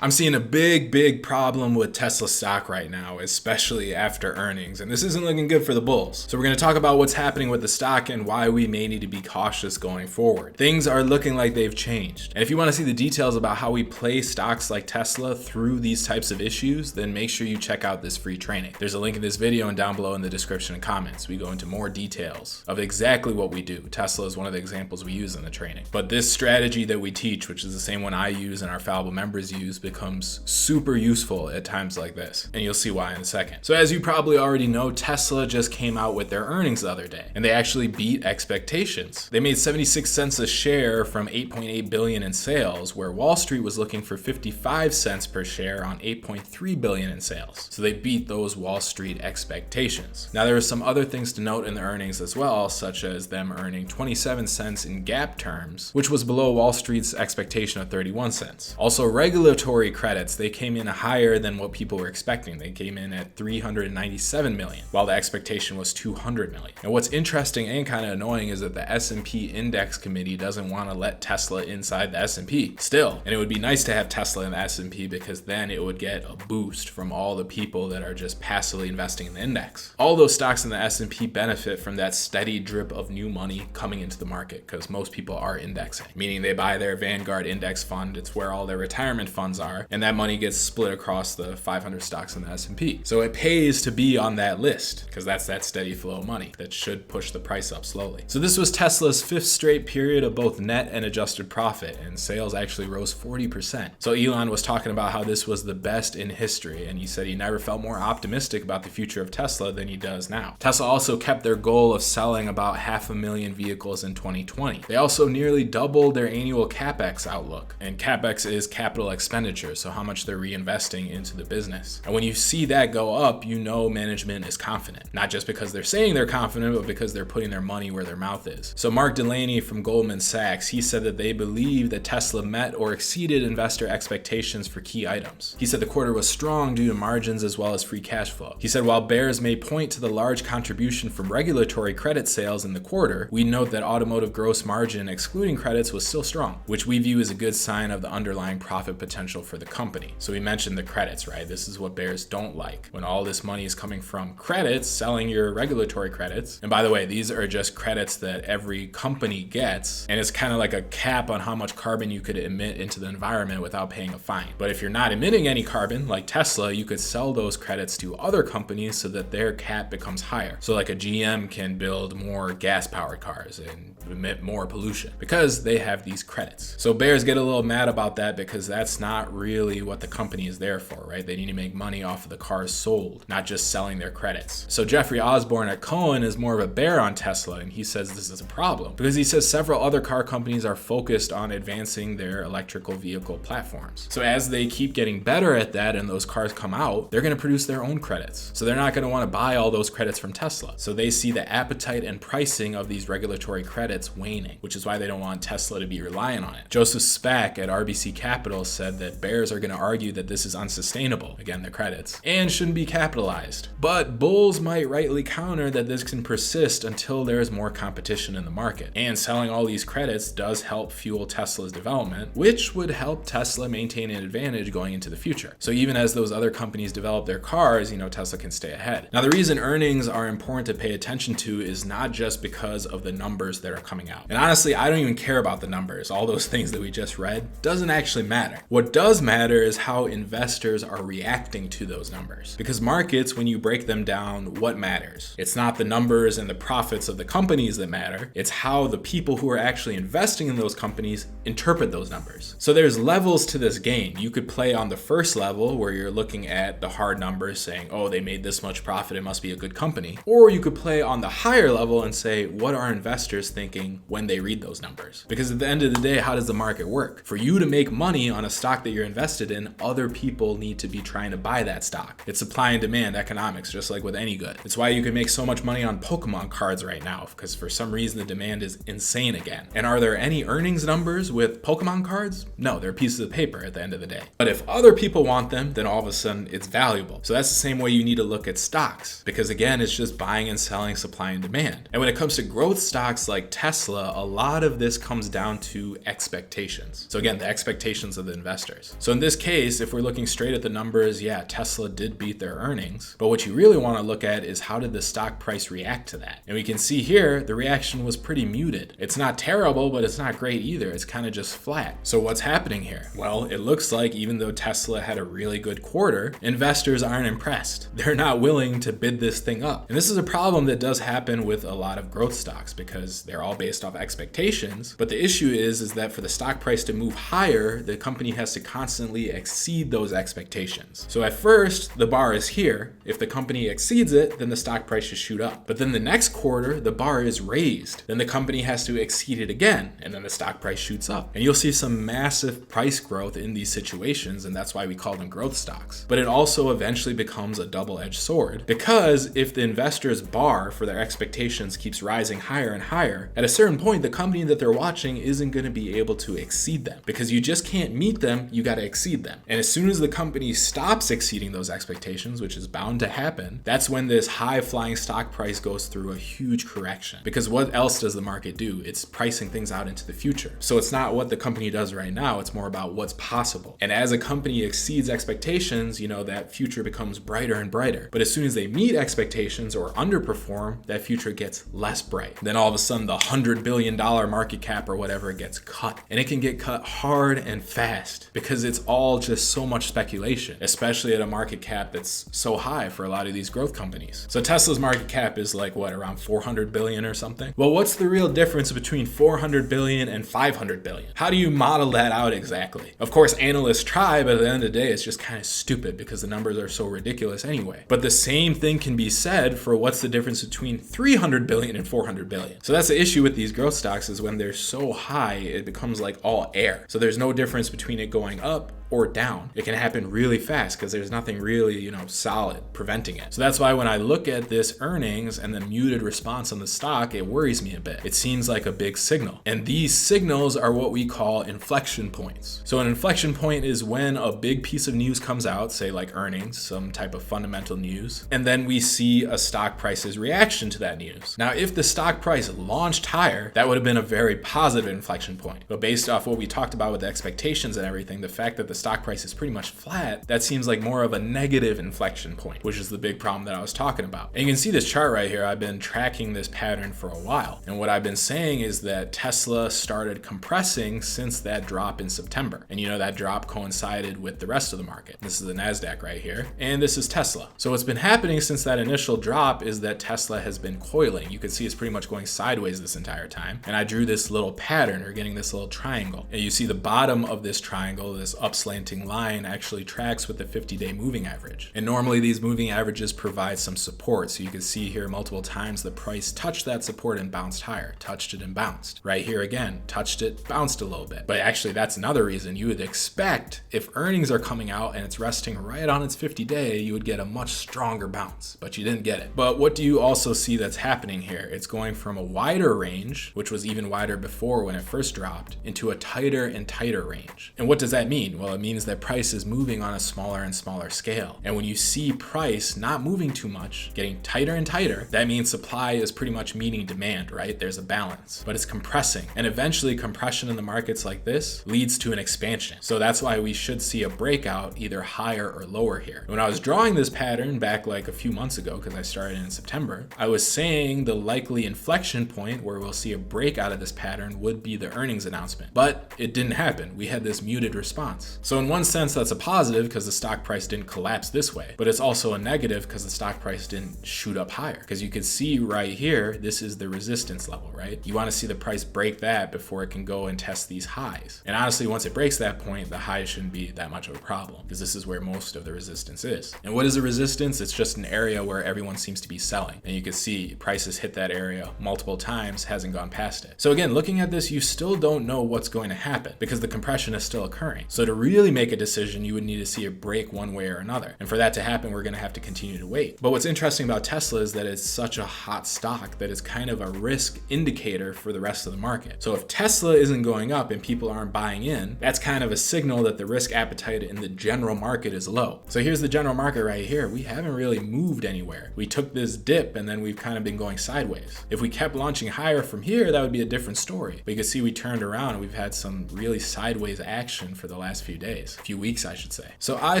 I'm seeing a big problem with Tesla stock right now, especially after earnings, and this isn't looking good for the bulls. So we're going to talk about what's happening with the stock and why we may need to be cautious going forward. Things are looking like they've changed. And if you want to see the details about how we play stocks like Tesla through these types of issues, then make sure you check out this free training. There's a link in this video and down below in the description and comments. We go into more details of exactly what we do. Tesla is one of the examples we use in the training. But this strategy that we teach, which is the same one I use and our Fallible members use, becomes super useful at times like this, and you'll see why in a second. So as you probably already know, Tesla just came out with their earnings the other day, and they actually beat expectations. They made 76 cents a share from 8.8 billion in sales, where Wall Street was looking for 55 cents per share on 8.3 billion in sales. So they beat those Wall Street expectations. Now there are some other things to note in the earnings as well, such as them earning 27 cents in GAAP terms, which was below Wall Street's expectation of 31 cents. Also, regulatory credits, they came in higher than what people were expecting. They came in at 397 million, while the expectation was 200 million. And what's interesting and kind of annoying is that the S&P Index Committee doesn't want to let Tesla inside the S&P still. And it would be nice to have Tesla in the S&P because then it would get a boost from all the people that are just passively investing in the index. All those stocks in the S&P benefit from that steady drip of new money coming into the market because most people are indexing, meaning they buy their Vanguard index fund. It's where all their retirement funds are, and that money gets split across the 500 stocks in the S&P. So it pays to be on that list because that's that steady flow of money that should push the price up slowly. So this was Tesla's fifth straight period of both net and adjusted profit, and sales actually rose 40%. So Elon was talking about how this was the best in history, and he said he never felt more optimistic about the future of Tesla than he does now. Tesla also kept their goal of selling about 500,000 vehicles in 2020. They also nearly doubled their annual CapEx outlook, and CapEx is capital expenditure, so how much they're reinvesting into the business. And when you see that go up, you know management is confident. Not just because they're saying they're confident, but because they're putting their money where their mouth is. So Mark Delaney from Goldman Sachs, he said that they believe that Tesla met or exceeded investor expectations for key items. He said the quarter was strong due to margins as well as free cash flow. He said while bears may point to the large contribution from regulatory credit sales in the quarter, we note that automotive gross margin excluding credits was still strong, which we view as a good sign of the underlying profit potential for the company. So we mentioned the credits, right? This is what bears don't like. When all this money is coming from credits, selling your regulatory credits. And by the way, these are just credits that every company gets. And it's kind of like a cap on how much carbon you could emit into the environment without paying a fine. But if you're not emitting any carbon, like Tesla, you could sell those credits to other companies so that their cap becomes higher. So like a GM can build more gas-powered cars and emit more pollution because they have these credits. So bears get a little mad about that because that's not really what the company is there for, right? They need to make money off of the cars sold, not just selling their credits. So Jeffrey Osborne at Cohen is more of a bear on Tesla, and he says this is a problem because he says several other car companies are focused on advancing their electrical vehicle platforms. So as they keep getting better at that and those cars come out, they're going to produce their own credits. So they're not going to want to buy all those credits from Tesla. So they see the appetite and pricing of these regulatory credits waning, which is why they don't want Tesla to be reliant on it. Joseph Spack at RBC Capital said that bears are going to argue that this is unsustainable, again the credits, and shouldn't be capitalized. But bulls might rightly counter that this can persist until there is more competition in the market. And selling all these credits does help fuel Tesla's development, which would help Tesla maintain an advantage going into the future. So even as those other companies develop their cars, Tesla can stay ahead. Now the reason earnings are important to pay attention to is not just because of the numbers that are coming out. And honestly, I don't even care about the numbers. All those things that we just read doesn't actually matter. What does matter is how investors are reacting to those numbers. Because markets, when you break them down, what matters? It's not the numbers and the profits of the companies that matter. It's how the people who are actually investing in those companies interpret those numbers. So there's levels to this game. You could play on the first level where you're looking at the hard numbers saying, oh, they made this much profit, it must be a good company. Or you could play on the higher level and say, what are investors thinking when they read those numbers? Because at the end of the day, how does the market work? For you to make money on a stock that you're invested in, other people need to be trying to buy that stock. It's supply and demand economics, just like with any good. It's why you can make so much money on Pokemon cards right now, because for some reason the demand is insane again. And are there any earnings numbers with Pokemon cards? No, they're pieces of paper at the end of the day. But if other people want them, then all of a sudden it's valuable. So that's the same way you need to look at stocks, because again, it's just buying and selling, supply and demand. And when it comes to growth stocks like Tesla, a lot of this comes down to expectations. So again, the expectations of the investors. numbers. So in this case, if we're looking straight at the numbers, yeah, Tesla did beat their earnings. But what you really want to look at is how did the stock price react to that? And we can see here, the reaction was pretty muted. It's not terrible, but it's not great either. It's kind of just flat. So what's happening here? Well, it looks like even though Tesla had a really good quarter, investors aren't impressed. They're not willing to bid this thing up. And this is a problem that does happen with a lot of growth stocks because they're all based off expectations. But the issue is that for the stock price to move higher, the company has to constantly exceed those expectations. So at first, the bar is here. If the company exceeds it, then the stock price should shoot up. But then the next quarter, the bar is raised. Then the company has to exceed it again, and then the stock price shoots up. And you'll see some massive price growth in these situations, and that's why we call them growth stocks. But it also eventually becomes a double-edged sword, because if the investor's bar for their expectations keeps rising higher and higher, at a certain point, the company that they're watching isn't going to be able to exceed them, because you just can't meet them, you got to exceed them. And as soon as the company stops exceeding those expectations, which is bound to happen, that's when this high-flying stock price goes through a huge correction. Because what else does the market do? It's pricing things out into the future. So it's not what the company does right now, it's more about what's possible. And as a company exceeds expectations, that future becomes brighter and brighter. But as soon as they meet expectations or underperform, that future gets less bright. Then all of a sudden the $100 billion market cap or whatever gets cut. And it can get cut hard and fast because it's all just so much speculation, especially at a market cap that's so high for a lot of these growth companies. So Tesla's market cap is like around 400 billion or something? Well, what's the real difference between 400 billion and 500 billion? How do you model that out exactly? Of course, analysts try, but at the end of the day, it's just kind of stupid because the numbers are so ridiculous anyway. But the same thing can be said for what's the difference between 300 billion and 400 billion. So that's the issue with these growth stocks, is when they're so high, it becomes like all air. So there's no difference between it going up or down. It can happen really fast because there's nothing really, solid preventing it. So that's why when I look at this earnings and the muted response on the stock, it worries me a bit. It seems like a big signal. And these signals are what we call inflection points. So an inflection point is when a big piece of news comes out, say like earnings, some type of fundamental news, and then we see a stock price's reaction to that news. Now, if the stock price launched higher, that would have been a very positive inflection point. But based off what we talked about with the expectations and everything, the fact that the stock price is pretty much flat, that seems like more of a negative inflection point, which is the big problem that I was talking about. And you can see this chart right here. I've been tracking this pattern for a while. And what I've been saying is that Tesla started compressing since that drop in September. And that drop coincided with the rest of the market. This is the NASDAQ right here. And this is Tesla. So what's been happening since that initial drop is that Tesla has been coiling. You can see it's pretty much going sideways this entire time. And I drew this little pattern, or getting this little triangle. And you see the bottom of this triangle, this upslanting line, actually tracks with the 50-day moving average. And normally these moving averages provide some support. So you can see here multiple times the price touched that support and bounced higher, touched it and bounced. Right here again, touched it, bounced a little bit. But actually that's another reason you would expect if earnings are coming out and it's resting right on its 50-day, you would get a much stronger bounce, but you didn't get it. But what do you also see that's happening here? It's going from a wider range, which was even wider before when it first dropped, into a tighter and tighter range. And what does that mean? Well, it means that price is moving on a smaller and smaller scale. And when you see price not moving too much, getting tighter and tighter, that means supply is pretty much meeting demand, right? There's a balance, but it's compressing. And eventually compression in the markets like this leads to an expansion. So that's why we should see a breakout either higher or lower here. When I was drawing this pattern back like a few months ago, because I started in September, I was saying the likely inflection point where we'll see a breakout of this pattern would be the earnings announcement. But it didn't happen. We had this muted response. So in one sense, that's a positive because the stock price didn't collapse this way, but it's also a negative because the stock price didn't shoot up higher. Because you can see right here, this is the resistance level, right? You want to see the price break that before it can go and test these highs. And honestly, once it breaks that point, the high shouldn't be that much of a problem because this is where most of the resistance is. And what is a resistance? It's just an area where everyone seems to be selling. And you can see prices hit that area multiple times, hasn't gone past it. So again, looking at this, you still don't know what's going to happen because the compression is still occurring. So to really make a decision, you would need to see it break one way or another. And for that to happen, we're going to have to continue to wait. But what's interesting about Tesla is that it's such a hot stock that it's kind of a risk indicator for the rest of the market. So if Tesla isn't going up and people aren't buying in, that's kind of a signal that the risk appetite in the general market is low. So here's the general market right here. We haven't really moved anywhere. We took this dip and then we've kind of been going sideways. If we kept launching higher from here, that would be a different story. But you can see we turned around and we've had some really sideways action for the last few days. days, a few weeks, I should say. So I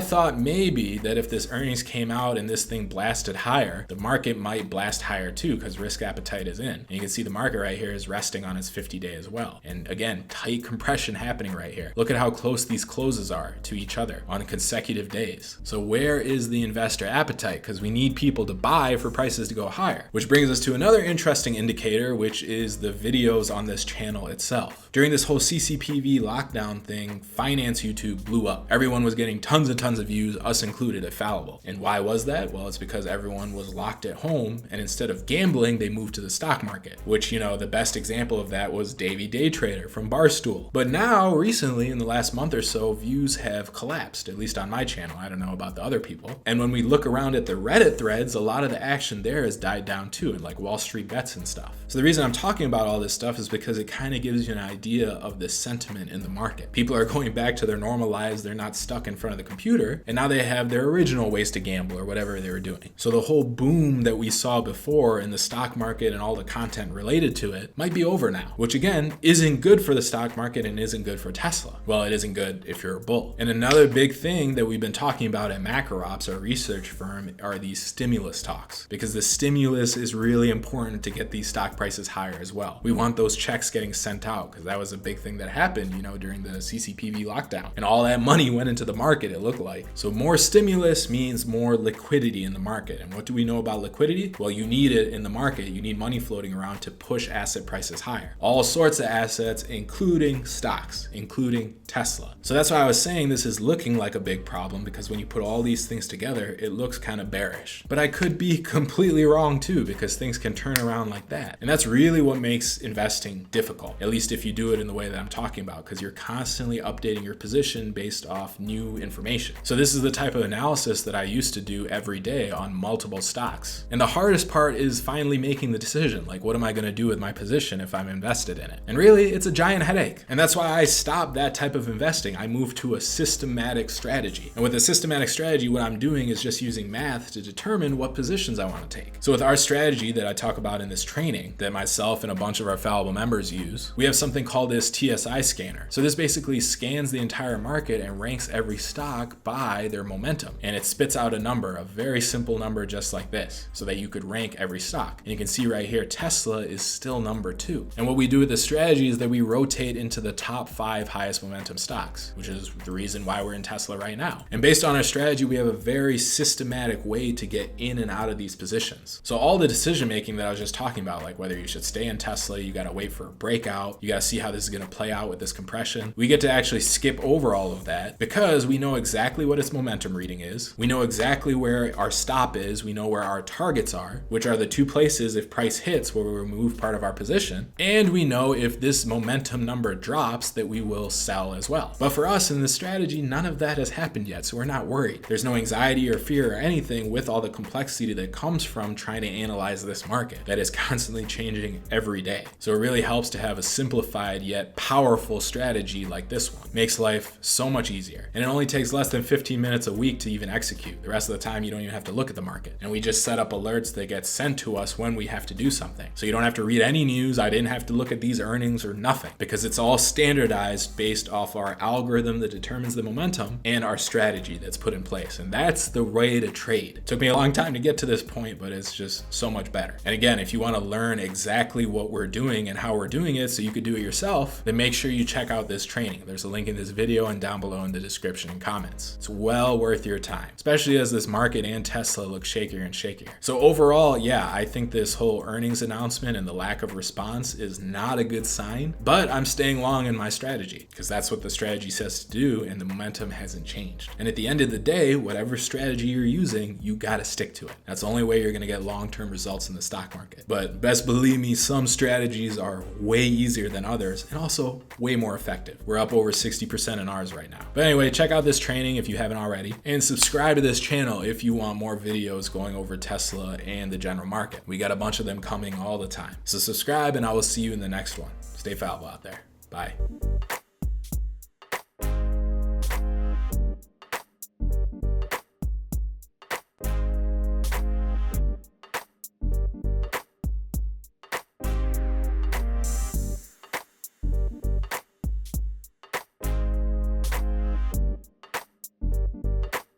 thought maybe that if this earnings came out and this thing blasted higher, the market might blast higher too, because risk appetite is in. And you can see the market right here is resting on its 50-day as well. And again, tight compression happening right here. Look at how close these closes are to each other on consecutive days. So where is the investor appetite? Because we need people to buy for prices to go higher. Which brings us to another interesting indicator, which is the videos on this channel itself. During this whole CCPV lockdown thing, finance YouTube blew up. Everyone was getting tons and tons of views, us included, at Fallible. And why was that? Well, it's because everyone was locked at home, and instead of gambling, they moved to the stock market, which, you know, the best example of that was Davey Day Trader from Barstool. But now, recently, in the last month or so, views have collapsed, at least on my channel. I don't know about the other people. And when we look around at the Reddit threads, a lot of the action there has died down too, and like Wall Street bets and stuff. So the reason I'm talking about all this stuff is because it kind of gives you an idea of the sentiment in the market. People are going back to their normal lives. They're not stuck in front of the computer, and now they have their original ways to gamble or whatever they were doing. So the whole boom that we saw before in the stock market and all the content related to it might be over now, which again isn't good for the stock market and isn't good for Tesla. Well, it isn't good if you're a bull. And another big thing that we've been talking about at MacroOps, our research firm, are these stimulus talks, because the stimulus is really important to get these stock prices higher as well. We want those checks getting sent out, because that was a big thing that happened, you know, during the CCPV lockdown, and all that money went into the market, it looked like. So more stimulus means more liquidity in the market. And what do we know about liquidity? Well, you need it in the market. You need money floating around to push asset prices higher. All sorts of assets, including stocks, including Tesla. So that's why I was saying this is looking like a big problem, because when you put all these things together, it looks kind of bearish. But I could be completely wrong too, because things can turn around like that. And that's really what makes investing difficult, at least if you do it in the way that I'm talking about, because you're constantly updating your position based off new information. So this is the type of analysis that I used to do every day on multiple stocks. And the hardest part is finally making the decision, like, what am I going to do with my position if I'm invested in it? And really, it's a giant headache. And that's why I stopped that type of investing. I moved to a systematic strategy. And with a systematic strategy, what I'm doing is just using math to determine what positions I want to take. So with our strategy that I talk about in this training that myself and a bunch of our Fallible members use, we have something called this TSI scanner. So this basically scans the entire market and ranks every stock by their momentum. And it spits out a number, a very simple number just like this, so that you could rank every stock. And you can see right here, Tesla is still number 2. And what we do with the strategy is that we rotate into the top 5 highest momentum stocks, which is the reason why we're in Tesla right now. And based on our strategy, we have a very systematic way to get in and out of these positions. So all the decision making that I was just talking about, like whether you should stay in Tesla, you got to wait for a breakout, you got to see how this is going to play out with this compression. We get to actually skip over all of that because we know exactly what its momentum reading is. We know exactly where our stop is. We know where our targets are, which are the 2 places if price hits where we remove part of our position. And we know if this momentum number drops that we will sell as well. But for us in this strategy, none of that has happened yet, so we're not worried. There's no anxiety or fear or anything with all the complexity that comes from trying to analyze this market that is constantly changing every day. So it really helps to have a simplified yet powerful strategy like this one. Makes life so much easier. And it only takes less than 15 minutes a week to even execute. The rest of the time, you don't even have to look at the market. And we just set up alerts that get sent to us when we have to do something. So you don't have to read any news. I didn't have to look at these earnings or nothing, because it's all standardized based off our algorithm that determines the momentum and our strategy that's put in place. And that's the way to trade. It took me a long time to get to this point, but it's just so much better. And again, if you want to learn exactly what we're doing and how we're doing it so you could do it yourself, then make sure you check out this training. There's a link in this video and down below in the description and comments. It's well worth your time, especially as this market and Tesla look shakier and shakier. So overall, yeah, I think this whole earnings announcement and the lack of response is not a good sign, but I'm staying long in my strategy because that's what the strategy says to do, and the momentum hasn't changed. And at the end of the day, whatever strategy you're using, you gotta stick to it. That's the only way you're gonna get long-term results in the stock market. But best believe me, some strategies are way easier than others and also way more effective. We're up over 60% in ours right now. But anyway, check out this training if you haven't already, and subscribe to this channel if you want more videos going over Tesla and the general market. We got a bunch of them coming all the time. So subscribe, and I will see you in the next one. Stay fallible out there. Bye.